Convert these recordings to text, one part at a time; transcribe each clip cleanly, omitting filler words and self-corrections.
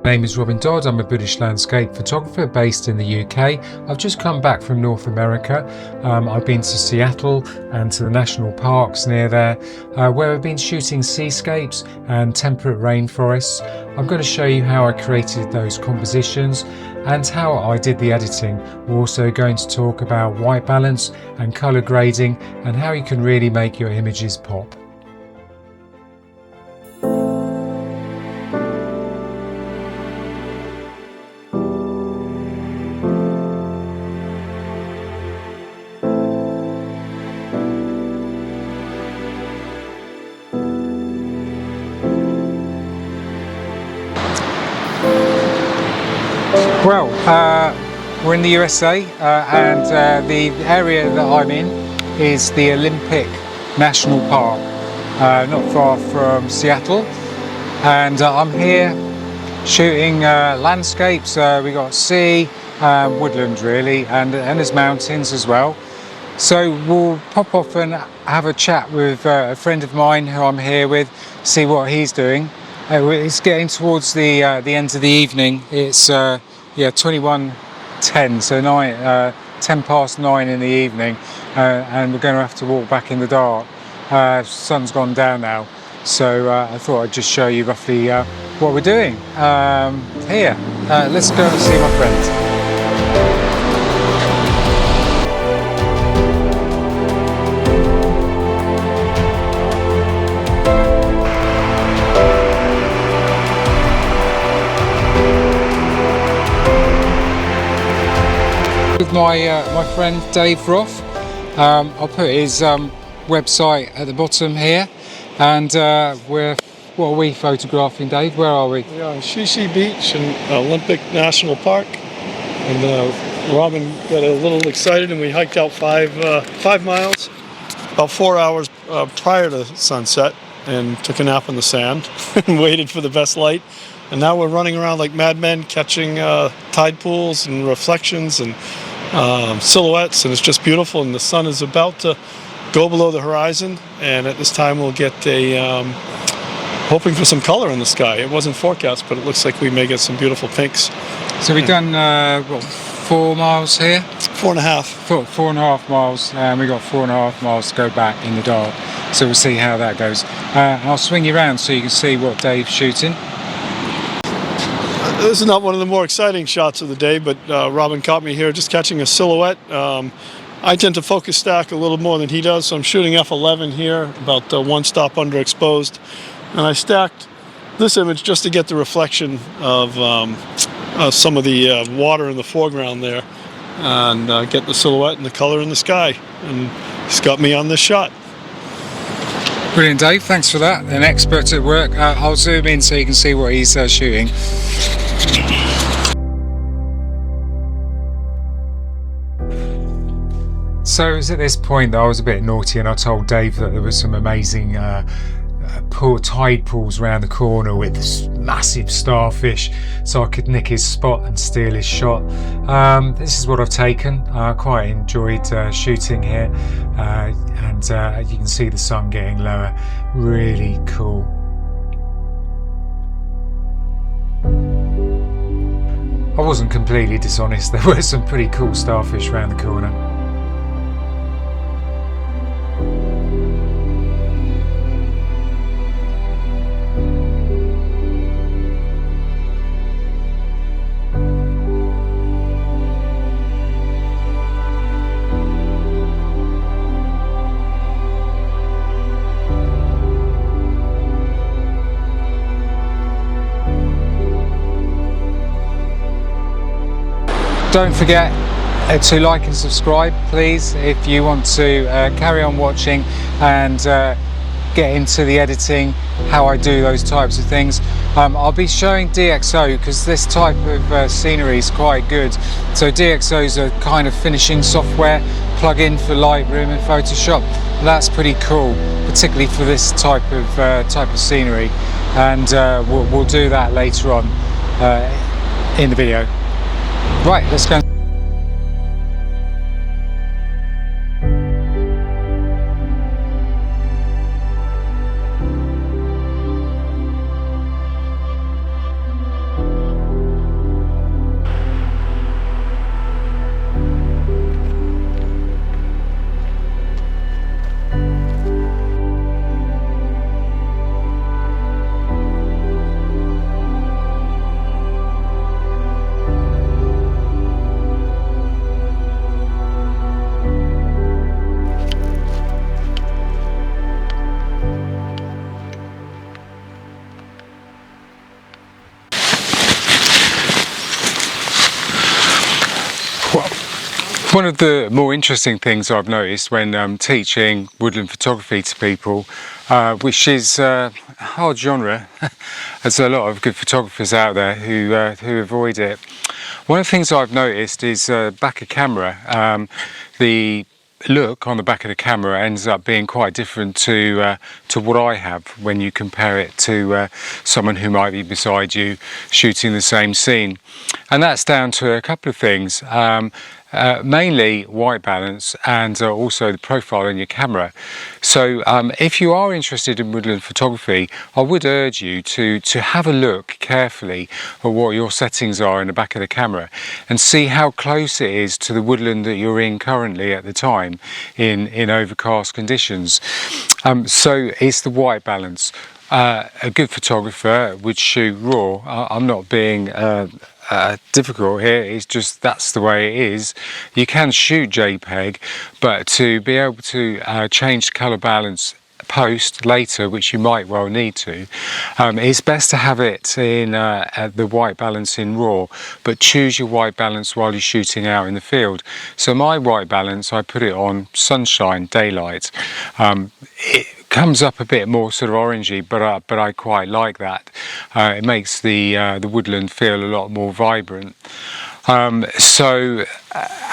My name is Robin Dodd. I'm a British landscape photographer based in the UK. I've just come back from North America. I've been to Seattle and to the national parks near there, where I've been shooting seascapes and temperate rainforests. I'm going to show you how I created those compositions and how I did the editing. We're also going to talk about white balance and colour grading and how you can really make your images pop. Well, we're in the USA and the area that I'm in is the Olympic National Park, not far from Seattle, and I'm here shooting landscapes. We got sea, woodland really, and there's mountains as well. So we'll pop off and have a chat with a friend of mine who I'm here with, see what he's doing. It's getting towards the end of the evening. It's 21:10, so 10 past 9 in the evening, and we're going to have to walk back in the dark. Sun's gone down now, so I thought I'd just show you roughly what we're doing here. Let's go and see my friend. With my friend Dave Roth. I'll put his website at the bottom here, and what are we photographing, Dave? Where are we? We are on Shishi Beach in Olympic National Park, and Robin got a little excited and we hiked out 5 miles, about 4 hours prior to sunset, and took a nap on the sand and waited for the best light. And now we're running around like madmen, catching tide pools and reflections and silhouettes, and it's just beautiful. And the sun is about to go below the horizon, and at this time we'll get hoping for some color in the sky. It wasn't forecast, but it looks like we may get some beautiful pinks. So we've done 4 miles here? 4.5. 4.5 miles, and we got 4.5 miles to go back in the dark. So we'll see how that goes. I'll swing you around so you can see what Dave's shooting. This is not one of the more exciting shots of the day, but Robin caught me here just catching a silhouette. I tend to focus stack a little more than he does, so I'm shooting f11 here, about 1 stop underexposed. And I stacked this image just to get the reflection of some of the water in the foreground there, and get the silhouette and the color in the sky. And he's got me on this shot. Brilliant, Dave, thanks for that. An expert at work. I'll zoom in so you can see what he's shooting. So it was at this point that I was a bit naughty and I told Dave that there was some amazing tide pools around the corner with massive starfish, so I could nick his spot and steal his shot. This is what I've taken. I quite enjoyed shooting here, and you can see the sun getting lower. Really cool. I wasn't completely dishonest, there were some pretty cool starfish around the corner. Don't forget to like and subscribe, please, if you want to carry on watching and get into the editing, how I do those types of things. I'll be showing DxO because this type of scenery is quite good. So DxO is a kind of finishing software plug-in for Lightroom and Photoshop. That's pretty cool, particularly for this type of scenery, and we'll do that later on in the video. Right, let's go. One of the more interesting things I've noticed when teaching woodland photography to people, which is a hard genre, there's a lot of good photographers out there who avoid it. One of the things I've noticed is back of camera, the look on the back of the camera ends up being quite different to what I have when you compare it to someone who might be beside you shooting the same scene, and that's down to a couple of things. Mainly white balance and also the profile in your camera. So if you are interested in woodland photography, I would urge you to have a look carefully at what your settings are in the back of the camera and see how close it is to the woodland that you're in currently at the time in overcast conditions. So it's the white balance. A good photographer would shoot raw. I'm not being difficult here, it's just that's the way it is. You can shoot JPEG, but to be able to change colour balance post later, which you might well need to, it's best to have it in the white balance in raw, but choose your white balance while you're shooting out in the field. So my white balance, I put it on sunshine, daylight. It comes up a bit more sort of orangey, but I quite like that. It makes the woodland feel a lot more vibrant. And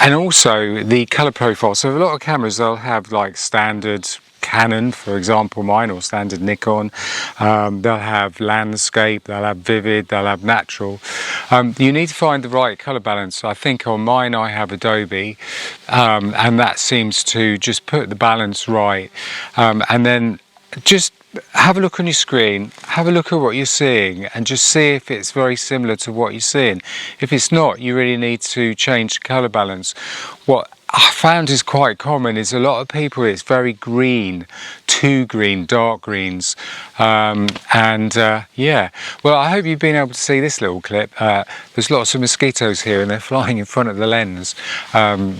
also the color profile. So a lot of cameras, they'll have like standard Canon, for example, mine, or standard Nikon. They'll have landscape, they'll have vivid, they'll have natural. You need to find the right color balance. I think on mine I have Adobe, and that seems to just put the balance right. And then just have a look on your screen, have a look at what you're seeing, and just see if it's very similar to what you're seeing. If it's not, you really need to change the colour balance. What I found is quite common is a lot of people, it's very green, too green, dark greens, yeah. Well, I hope you've been able to see this little clip. There's lots of mosquitoes here and they're flying in front of the lens,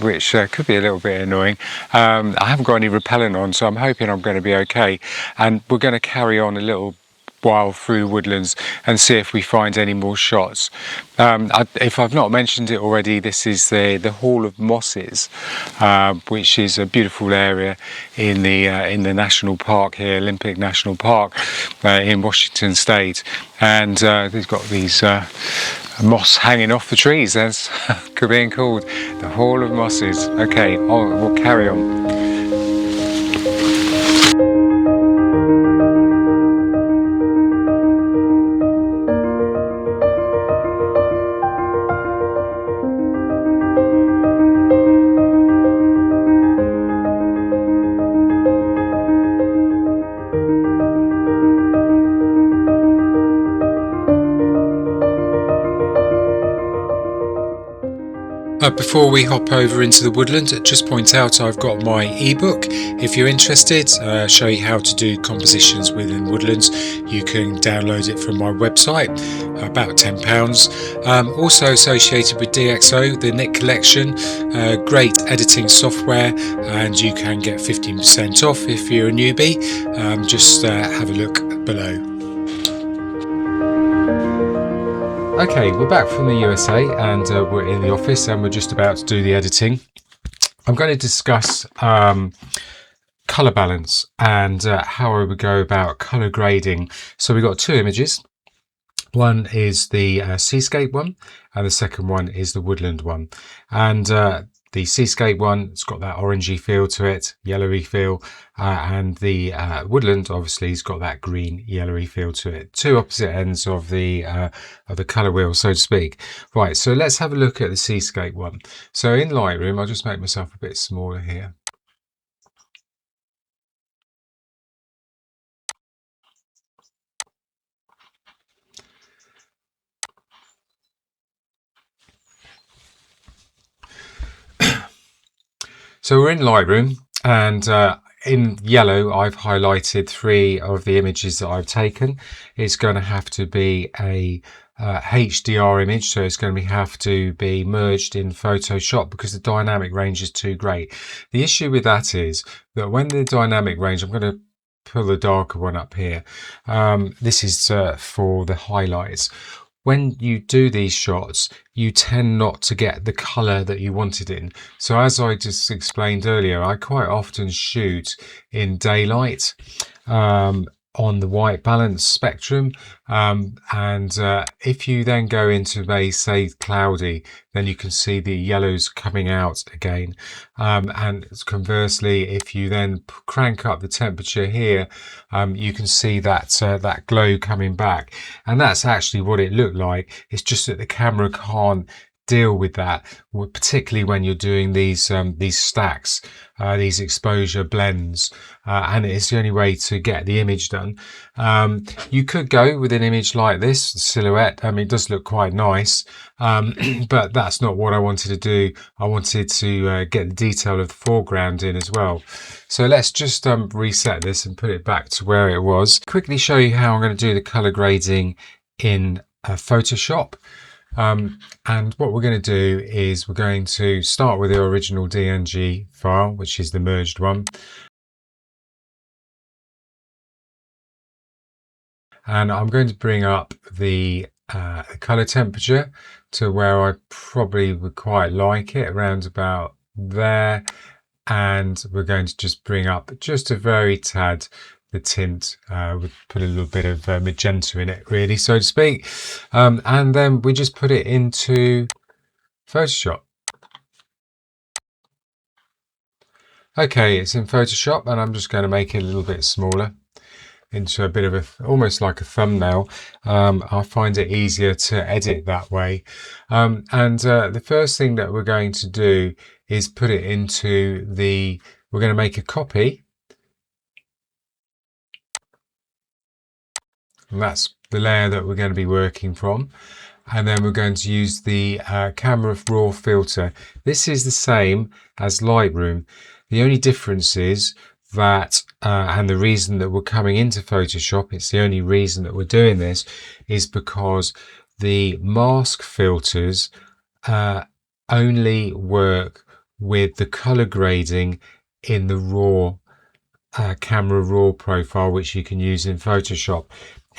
which could be a little bit annoying. I haven't got any repellent on, so I'm hoping I'm going to be okay, and we're going to carry on a little while through woodlands and see if we find any more shots. If I've not mentioned it already, this is the Hall of Mosses, which is a beautiful area in the national park here, Olympic National Park, in Washington State, and they've got these moss hanging off the trees. That's being called the Hall of Mosses. Okay, we'll carry on. Before we hop over into the woodland, just point out I've got my ebook. If you're interested, show you how to do compositions within woodlands. You can download it from my website, about £10. Also associated with DxO, the Nick collection, great editing software, and you can get 15% off if you're a newbie. Just have a look below. Okay, we're back from the USA and we're in the office and we're just about to do the editing. I'm going to discuss colour balance and how I would go about colour grading. So we've got two images. One is the seascape one and the second one is the woodland one. And the seascape one, it's got that orangey feel to it, yellowy feel, and the woodland obviously has got that green yellowy feel to it. Two opposite ends of the colour wheel, so to speak. Right, so let's have a look at the seascape one. So in Lightroom, I'll just make myself a bit smaller here. So we're in Lightroom, and in yellow I've highlighted 3 of the images that I've taken. It's going to have to be a HDR image, so it's going to have to be merged in Photoshop because the dynamic range is too great. The issue with that is that when the dynamic range, I'm going to pull the darker one up here. This is for the highlights. when you do these shots, you tend not to get the color that you wanted in. So as I just explained earlier, I quite often shoot in daylight, on the white balance spectrum, and if you then go into, say cloudy, then you can see the yellows coming out again, and conversely, if you then crank up the temperature here, you can see that that glow coming back, and that's actually what it looked like. It's just that the camera can't deal with that, particularly when you're doing these stacks, these exposure blends, and it's the only way to get the image done. You could go with an image like this silhouette. I mean, it does look quite nice, but that's not what I wanted to do. I wanted to get the detail of the foreground in as well. So let's just reset this and put it back to where it was. Quickly show you how I'm going to do the color grading in Photoshop. And what we're going to do is we're going to start with the original DNG file, which is the merged one. And I'm going to bring up the color temperature to where I probably would quite like it, around about there. And we're going to just bring up just a very tad the tint, we put a little bit of magenta in it, really, so to speak, and then we just put it into Photoshop. Okay, it's in Photoshop, and I'm just going to make it a little bit smaller into a bit of a, almost like a thumbnail. I find it easier to edit that way, and the first thing that we're going to do is put it into the, we're going to make a copy. And that's the layer that we're going to be working from. And then we're going to use the camera raw filter. This is the same as Lightroom. The only difference is that, and the reason that we're coming into Photoshop, it's the only reason that we're doing this, is because the mask filters only work with the color grading in the raw camera raw profile, which you can use in Photoshop.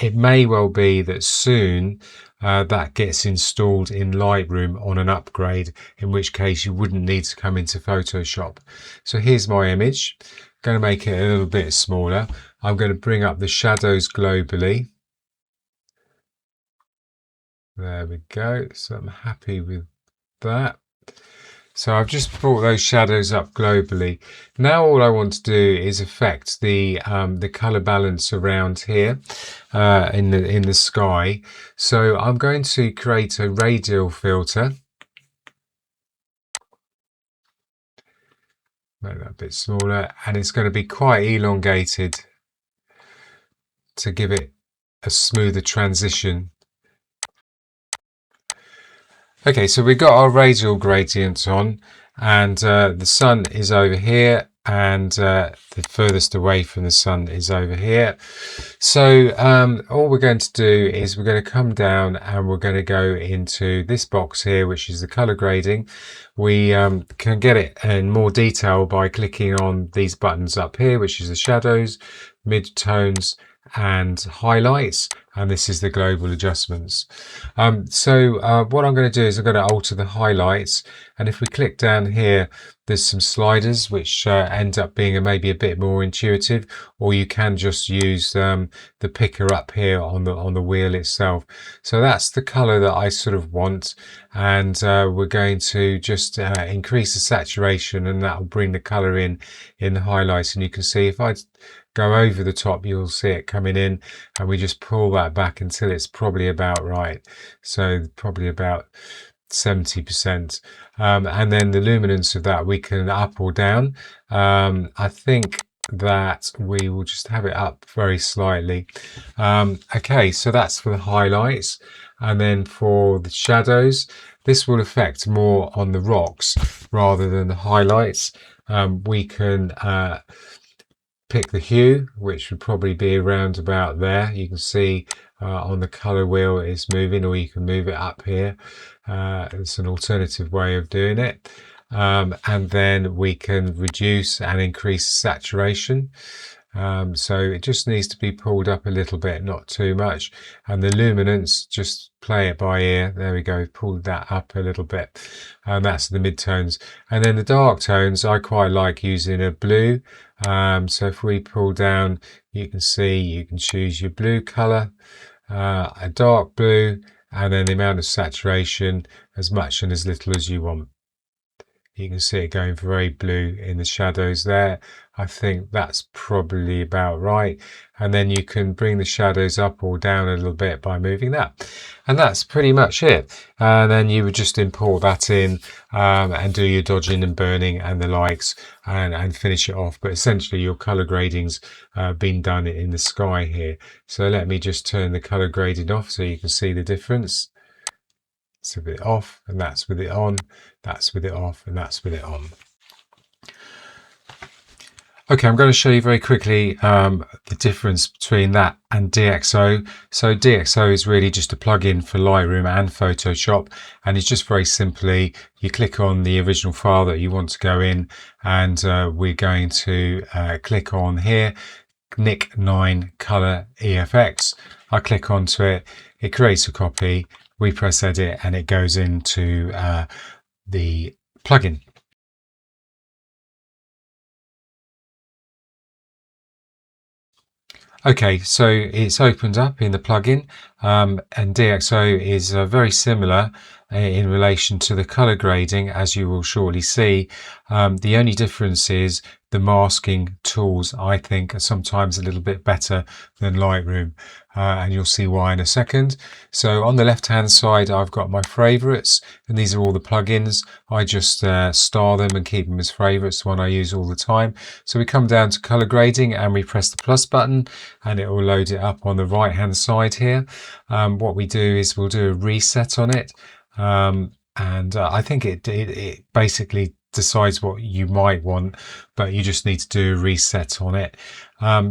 It may well be that soon that gets installed in Lightroom on an upgrade, in which case you wouldn't need to come into Photoshop. So here's my image. I'm going to make it a little bit smaller. I'm going to bring up the shadows globally. There we go. So I'm happy with that. So I've just brought those shadows up globally. Now all I want to do is affect the color balance around here in the sky. So I'm going to create a radial filter. Make that a bit smaller, and it's going to be quite elongated to give it a smoother transition. Okay, so we've got our radial gradient on, and the sun is over here, and the furthest away from the sun is over here. So all we're going to do is we're going to come down and we're going to go into this box here, which is the color grading. We can get it in more detail by clicking on these buttons up here, which is the shadows, mid-tones, and highlights, and this is the global adjustments. So what I'm going to do is I'm going to alter the highlights, and if we click down here, there's some sliders which end up being maybe a bit more intuitive, or you can just use the picker up here on the wheel itself. So that's the color that I sort of want, and we're going to just increase the saturation, and that will bring the color in the highlights. And you can see if I go over the top, you'll see it coming in, and we just pull that back until it's probably about right. So probably about 70%, and then the luminance of that we can up or down. I think that we will just have it up very slightly. Okay, so that's for the highlights, and then for the shadows, this will affect more on the rocks rather than the highlights. We can pick the hue, which would probably be around about there. You can see on the color wheel it's moving, or you can move it up here. It's an alternative way of doing it. And then we can reduce and increase saturation. So it just needs to be pulled up a little bit, not too much. And the luminance, just play it by ear. There we go, pulled that up a little bit. And that's the mid-tones. And then the dark tones, I quite like using a blue. So if we pull down, you can see you can choose your blue color, a dark blue, and then the amount of saturation, as much and as little as you want. You can see it going very blue in the shadows there. I think that's probably about right. And then you can bring the shadows up or down a little bit by moving that. And that's pretty much it. And then you would just import that in and do your dodging and burning and the likes and finish it off. But essentially your color grading's been done in the sky here. So let me just turn the color grading off so you can see the difference. So with it off, and that's with it on, that's with it off, and that's with it on. Okay, I'm going to show you very quickly the difference between that and DxO. So DxO is really just a plugin for Lightroom and Photoshop, and it's just very simply, you click on the original file that you want to go in, and we're going to click on here, Nic 9 Color EFX. I click onto it, it creates a copy, we press edit, and it goes into the plugin. Okay, so it's opened up in the plugin, and DxO is very similar in relation to the color grading, as you will shortly see. The only difference is the masking tools, I think, are sometimes a little bit better than Lightroom, and you'll see why in a second. So on the left hand side, I've got my favorites, and these are all the plugins. I just star them and keep them as favorites, the one I use all the time. So we come down to color grading and we press the plus button, and it will load it up on the right hand side here. What we do is we'll do a reset on it, and I think it basically decides what you might want, but you just need to do a reset on it.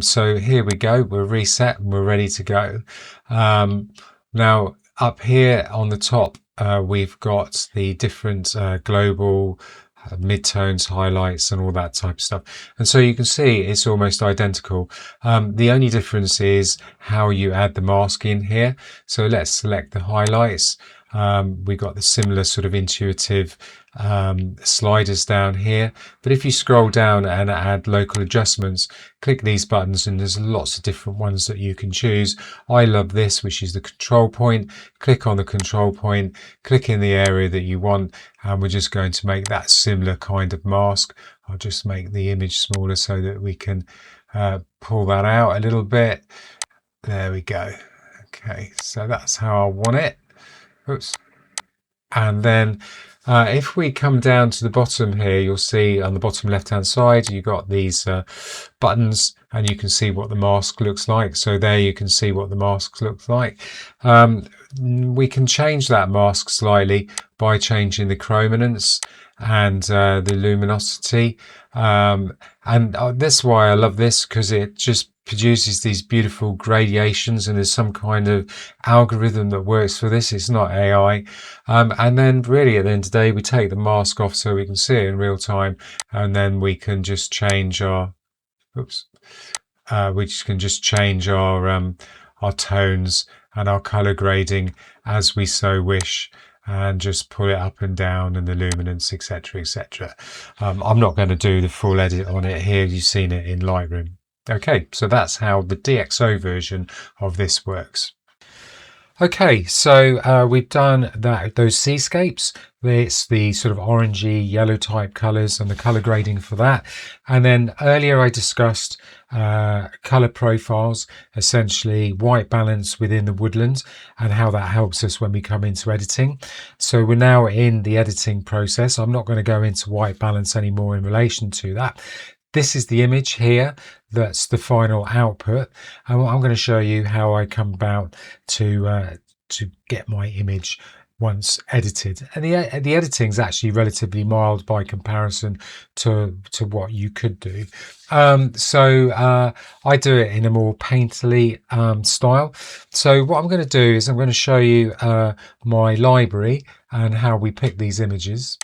So here we go, we're reset and we're ready to go. Now up here on the top, we've got the different global mid-tones, highlights, and all that type of stuff. And so you can see it's almost identical. The only difference is how you add the mask in here. So let's select the highlights. We've got the similar sort of intuitive sliders down here, but if you scroll down and add local adjustments, click these buttons, and there's lots of different ones that you can choose. I love this, which is the control point. Click on the control point, click in the area that you want, and we're just going to make that similar kind of mask. I'll just make the image smaller so that we can pull that out a little bit. There we go. Okay, so that's how I want it. Oops. And then if we come down to the bottom here, you'll see on the bottom left hand side you've got these buttons, and you can see what the mask looks like. So there you can see what the mask looks like. We can change that mask slightly by changing the chrominance and the luminosity, and that's why I love this, because it just produces these beautiful gradations, and there's some kind of algorithm that works for this. It's not AI. And then really at the end of the day, we take the mask off so we can see it in real time, and then we can just change our our tones and our color grading as we so wish, and just pull it up and down, and the luminance, etc, etc. I'm not going to do the full edit on it here. You've seen it in Lightroom. Okay, so that's how the DxO version of this works. Okay, so we've done those seascapes. It's the sort of orangey yellow type colors and the color grading for that. And then earlier I discussed color profiles, essentially white balance within the woodland, and how that helps us when we come into editing. So we're now in the editing process. I'm not going to go into white balance anymore in relation to that. This is the image here, that's the final output, and I'm going to show you how I come about to get my image once edited. And the editing is actually relatively mild by comparison to what you could do. So I do it in a more painterly style. So what I'm going to do is I'm going to show you my library and how we pick these images.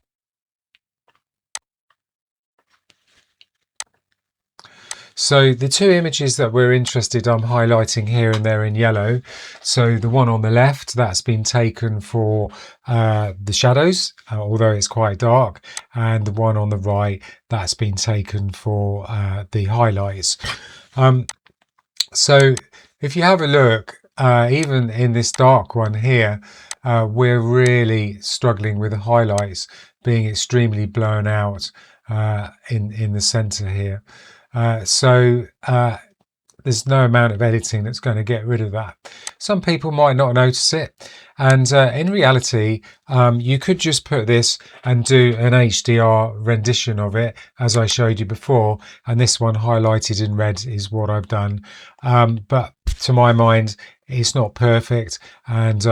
So the two images that we're interested, I'm highlighting here and there in yellow. So the one on the left, that's been taken for the shadows, although it's quite dark, and the one on the right, that's been taken for the highlights. So if you have a look, even in this dark one here, we're really struggling with the highlights being extremely blown out in the center here. There's no amount of editing that's going to get rid of that. Some people might not notice it, and in reality you could just put this and do an HDR rendition of it as I showed you before, and this one highlighted in red is what I've done, but to my mind it's not perfect, and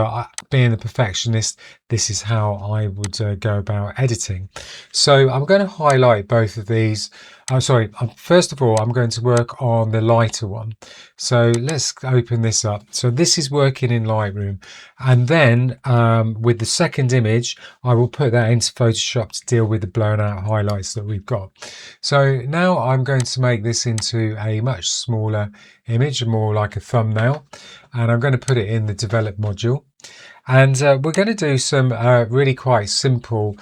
being the perfectionist, this is how I would go about editing. So I'm going to highlight both of these. First of all, I'm going to work on the lighter one. So let's open this up. So this is working in Lightroom, and then with the second image I will put that into Photoshop to deal with the blown out highlights that we've got. So now I'm going to make this into a much smaller image, more like a thumbnail, and I'm going to put it in the develop module, and we're going to do some really quite simple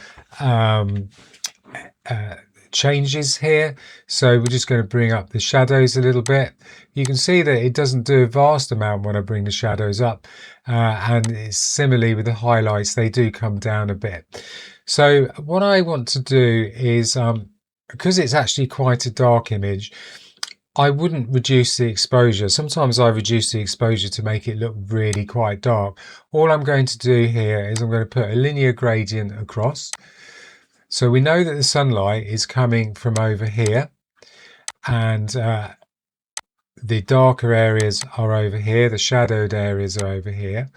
changes here. So we're just going to bring up the shadows a little bit. You can see that it doesn't do a vast amount when I bring the shadows up, and it's similarly with the highlights, they do come down a bit. So what I want to do is, because it's actually quite a dark image, I wouldn't reduce the exposure. Sometimes I reduce the exposure to make it look really quite dark. All I'm going to do here is I'm going to put a linear gradient across. So we know that the sunlight is coming from over here, and the darker areas are over here, the shadowed areas are over here.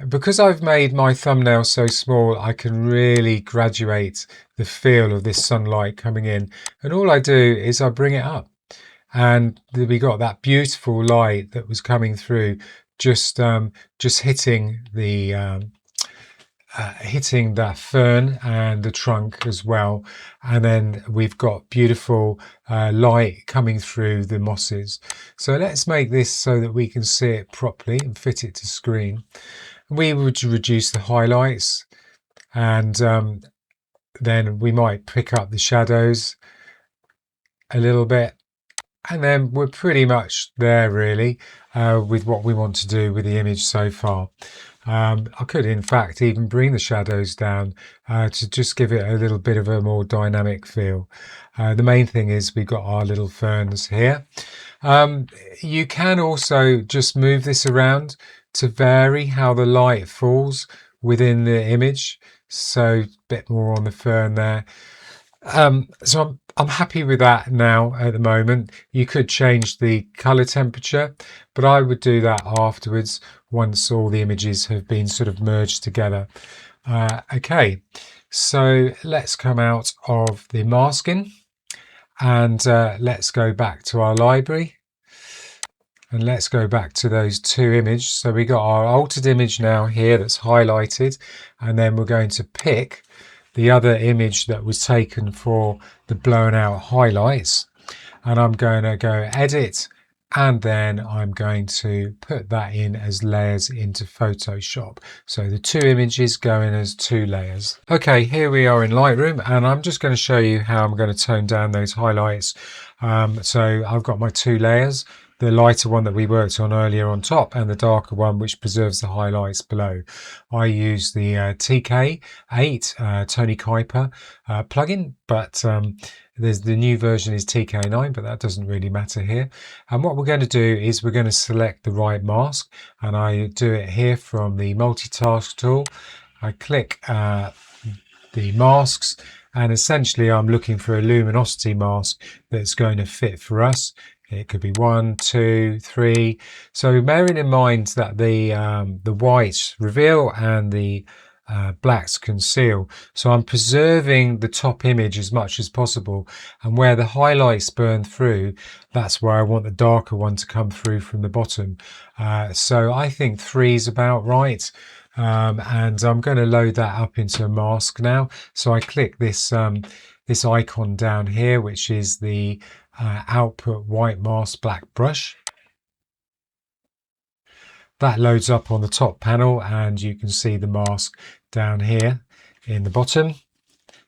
Because I've made my thumbnail so small, I can really graduate the feel of this sunlight coming in, and all I do is I bring it up, and we got that beautiful light that was coming through, just hitting the hitting that fern and the trunk as well, and then we've got beautiful light coming through the mosses. So let's make this so that we can see it properly and fit it to screen. We would reduce the highlights, and then we might pick up the shadows a little bit, and then we're pretty much there really with what we want to do with the image so far. I could in fact even bring the shadows down to just give it a little bit of a more dynamic feel. The main thing is we've got our little ferns here. You can also just move this around to vary how the light falls within the image, so a bit more on the fern there. So I'm happy with that now at the moment. You could change the color temperature, but I would do that afterwards once all the images have been sort of merged together. Okay, so let's come out of the masking, and let's go back to our library, and let's go back to those two images. So we got our altered image now here that's highlighted, and then we're going to pick the other image that was taken for the blown out highlights, and I'm going to go edit, and then I'm going to put that in as layers into Photoshop. So the two images go in as two layers. Okay, here we are in Lightroom, and I'm just going to show you how I'm going to tone down those highlights. So I've got my two layers, the lighter one that we worked on earlier on top, and the darker one which preserves the highlights below. I use the TK8 Tony Kuiper plugin, but there's the new version is TK9, but that doesn't really matter here. And what we're going to do is we're going to select the right mask, and I do it here from the multitask tool. I click the masks, and essentially I'm looking for a luminosity mask that's going to fit for us. It could be 1, 2, 3. So bearing in mind that the whites reveal and the blacks conceal, so I'm preserving the top image as much as possible, and where the highlights burn through, that's where I want the darker one to come through from the bottom. So I think 3 is about right. And I'm going to load that up into a mask now. So I click this this icon down here, which is the output white mask black brush. That loads up on the top panel and you can see the mask down here in the bottom.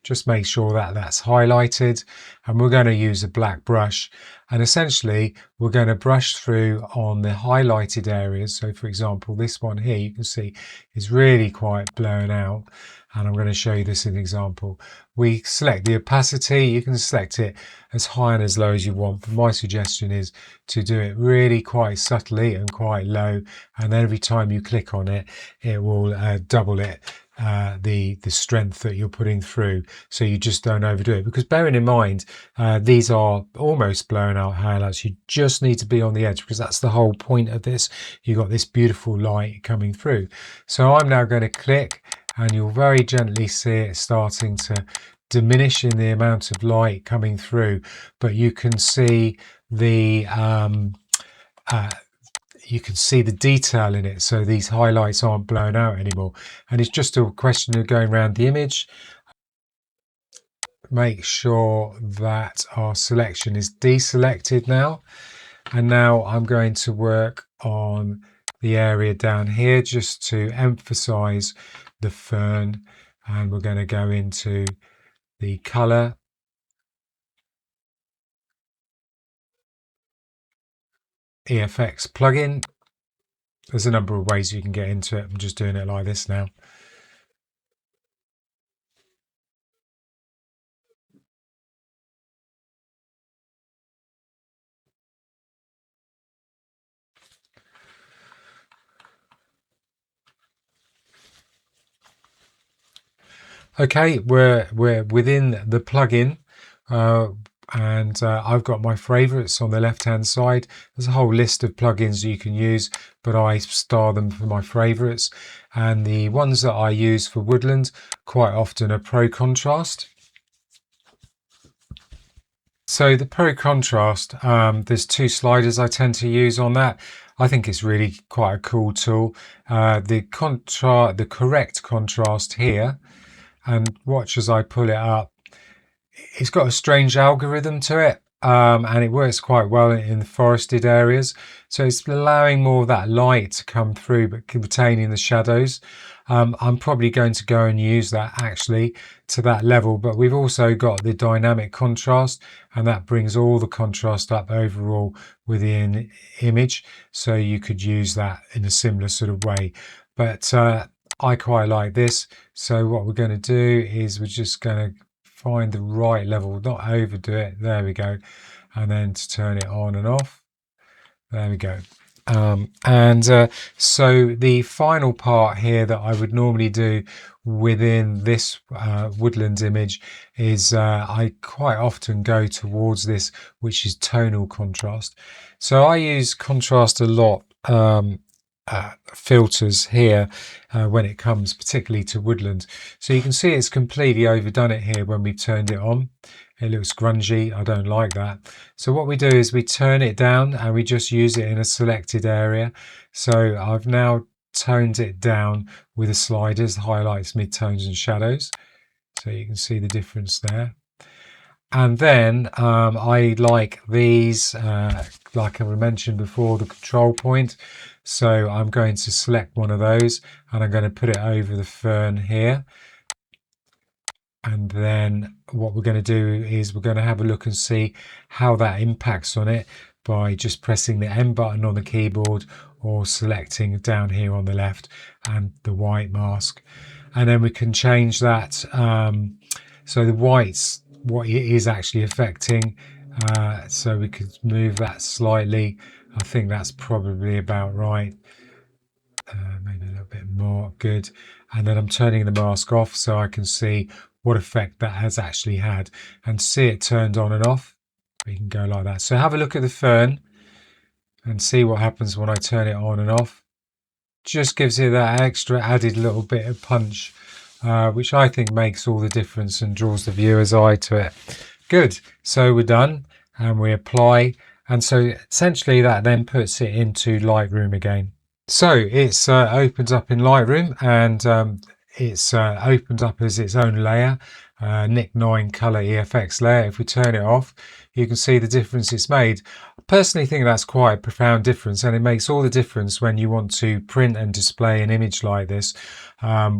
Just make sure that that's highlighted, and we're going to use a black brush, and essentially we're going to brush through on the highlighted areas. So for example, this one here you can see is really quite blown out, and I'm going to show you this in an example. We select the opacity. You can select it as high and as low as you want, but my suggestion is to do it really quite subtly and quite low, and then every time you click on it, it will double it, the strength that you're putting through, so you just don't overdo it. Because bearing in mind, these are almost blown out highlights. You just need to be on the edge, because that's the whole point of this. You've got this beautiful light coming through. So I'm now going to click, and you'll very gently see it starting to diminish in the amount of light coming through, but you can see the detail in it, so these highlights aren't blown out anymore. And it's just a question of going around the image. Make sure that our selection is deselected now, and now I'm going to work on the area down here just to emphasize the fern, and we're going to go into the color, EFX plugin. There's a number of ways you can get into it. I'm just doing it like this now. Okay, we're within the plugin, and I've got my favorites on the left hand side. There's a whole list of plugins you can use, but I star them for my favorites, and the ones that I use for woodland quite often are Pro Contrast. So the Pro Contrast, there's two sliders I tend to use on that. I think it's really quite a cool tool. The correct contrast here, and watch as I pull it up. It's got a strange algorithm to it, and it works quite well in the forested areas. So it's allowing more of that light to come through, but retaining the shadows. I'm probably going to go and use that actually to that level, but we've also got the dynamic contrast, and that brings all the contrast up overall within image. So you could use that in a similar sort of way, but I quite like this. So what we're going to do is we're just going to find the right level, not overdo it. There we go. And then to turn it on and off. There we go. So the final part here that I would normally do within this woodland image is I quite often go towards this, which is tonal contrast. So I use contrast a lot, filters here when it comes particularly to woodland. So you can see it's completely overdone it here when we've turned it on. It looks grungy. I don't like that. So what we do is we turn it down and we just use it in a selected area. So I've now toned it down with the sliders, highlights, midtones and shadows. So you can see the difference there. And then I like these, like I mentioned before, the control point. So I'm going to select one of those and I'm going to put it over the fern here. And then what we're going to do is we're going to have a look and see how that impacts on it by just pressing the M button on the keyboard or selecting down here on the left and the white mask. And then we can change that. So the whites, what it is actually affecting. So we could move that slightly. I think that's probably about right. Maybe a little bit more. Good. And then I'm turning the mask off so I can see what effect that has actually had and see it turned on and off. We can go like that. So have a look at the fern and see what happens when I turn it on and off. Just gives it that extra added little bit of punch, which I think makes all the difference and draws the viewer's eye to it. Good. So we're done and we apply. And so essentially that then puts it into Lightroom again. So it's opened up in Lightroom, and it's opened up as its own layer, Nic 9 color EFX layer. If we turn it off, you can see the difference it's made. I personally think that's quite a profound difference, and it makes all the difference when you want to print and display an image like this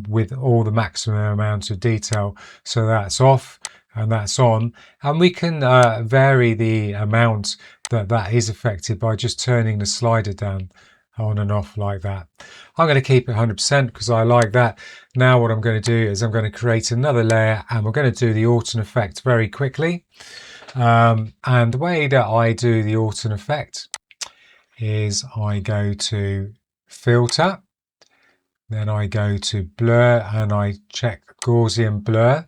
with all the maximum amount of detail. So that's off and that's on, and we can vary the amount that is affected by just turning the slider down on and off like that. I'm going to keep it 100% because I like that. Now what I'm going to do is I'm going to create another layer, and we're going to do the autumn effect very quickly. And the way that I do the autumn effect is I go to filter, then I go to blur, and I check Gaussian blur.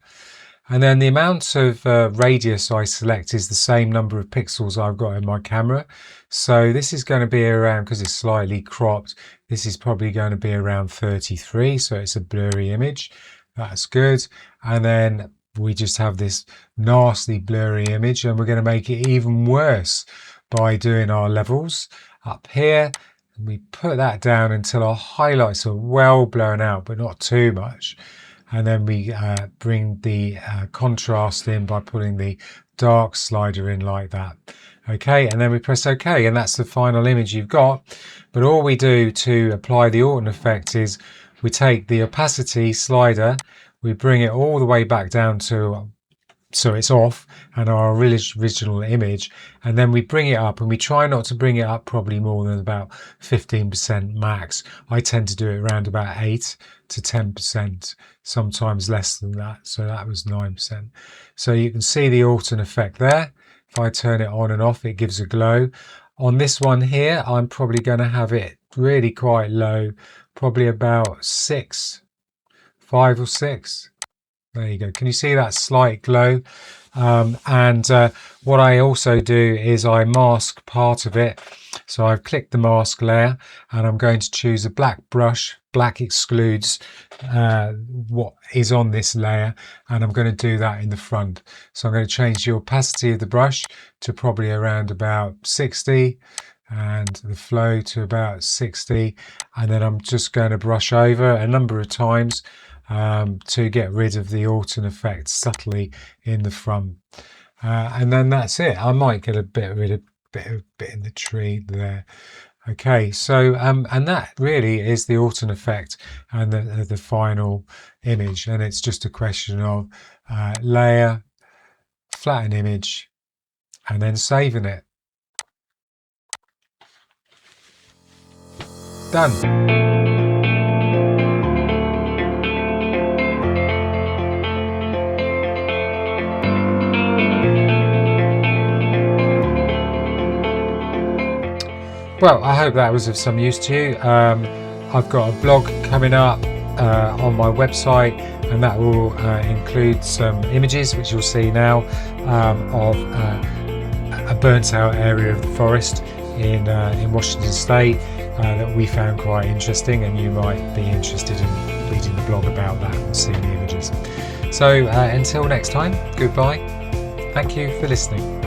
And then the amount of radius I select is the same number of pixels I've got in my camera. So this is going to be around, because it's slightly cropped, this is probably going to be around 33. So it's a blurry image. That's good. And then we just have this nasty blurry image, and we're going to make it even worse by doing our levels up here. And we put that down until our highlights are well blown out, but not too much. And then we bring the contrast in by putting the dark slider in like that. Okay, and then we press OK, and that's the final image you've got. But all we do to apply the autumn effect is we take the opacity slider, we bring it all the way back down to so it's off and our original image, and then we bring it up, and we try not to bring it up probably more than about 15% max. I tend to do it around about 8 to 10%, sometimes less than that. So that was 9%. So you can see the autumn effect there. If I turn it on and off, it gives a glow. On this one here, I'm probably going to have it really quite low, probably about 5 or 6. There you go. Can you see that slight glow? What I also do is I mask part of it. So I've clicked the mask layer, and I'm going to choose a black brush. Black excludes what is on this layer, and I'm going to do that in the front. So I'm going to change the opacity of the brush to probably around about 60, and the flow to about 60, and then I'm just going to brush over a number of times to get rid of the autumn effect subtly in the front, and then that's it. I might get a bit in the tree there. Okay, so and that really is the autumn effect and the final image, and it's just a question of layer, flatten image, and then saving it. Done. Well, I hope that was of some use to you. I've got a blog coming up on my website, and that will include some images, which you'll see now, of a burnt out area of the forest in Washington State that we found quite interesting, and you might be interested in reading the blog about that and seeing the images. So until next time, goodbye. Thank you for listening.